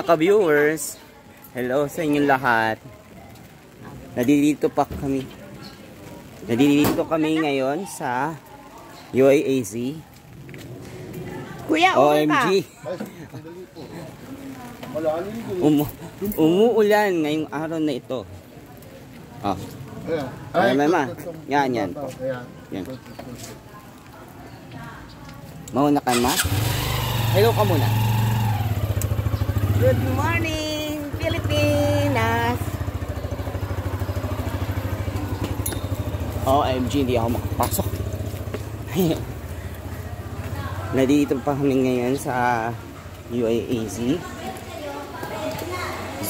Ka-viewers, hello sa inyong lahat. Nandito kami ngayon sa UAAZ. Kuya, OMG. Umuulan ngayong araw na ito. Oh. Ayan. Yan po. Yan. Mauna ka, ma? Hello ka muna. Good morning, Pilipinas! OMG, hindi ako makapasok. Nandito pa kami ngayon sa UAAZ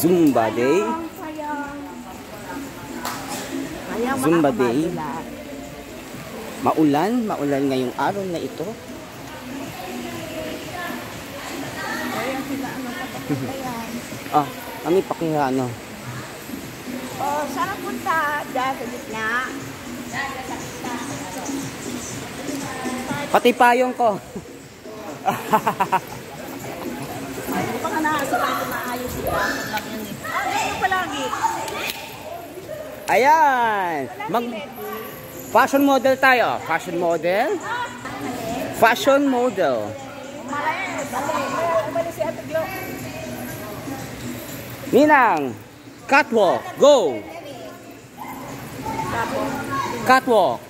Zumba Day. Zumba Day. Maulan ngayong araw na ito. Kami pakihano. Saan punta? Diyan sa gitna. Pati payong ko. Ano pa nga nakasikain ko maayos sila? Ganyan palagi. Ayan. Fashion model tayo. Fashion model. Ninang, catwalk, go! Catwalk.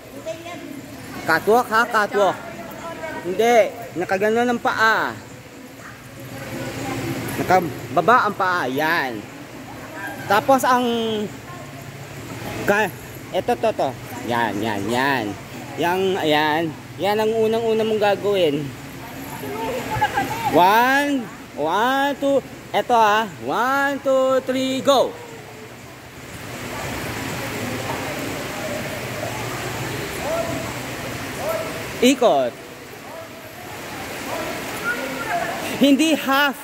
Catwalk ha, catwalk. Hindi, nakagano ng paa. Nakababa ang paa, yan. Tapos ang eto. Yan. Yan ang unang-una mong gagawin. 1, 2, eto ha. 1, 2, 3, go! Ikot. Hindi half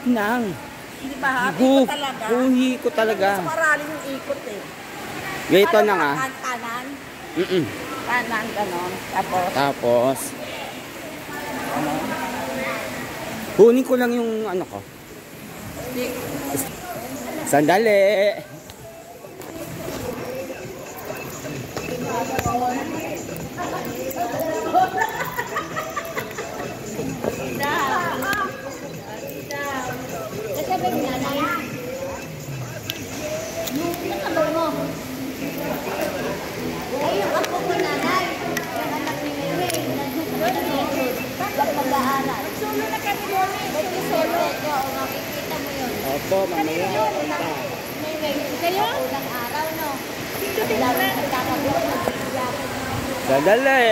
nang. Hindi ba half? Ikot talaga? Buhi ko talaga. Mas maraling yung ikot eh. Ganito na nga. Kanan? Kanan, ganon. Tapos. Kunin ko lang yung ano ko. Sandali. Solo na kami mo eh. Solo. Makikita mo yun. Opo, mamaya. Kayo? Unang araw, no? Sandali.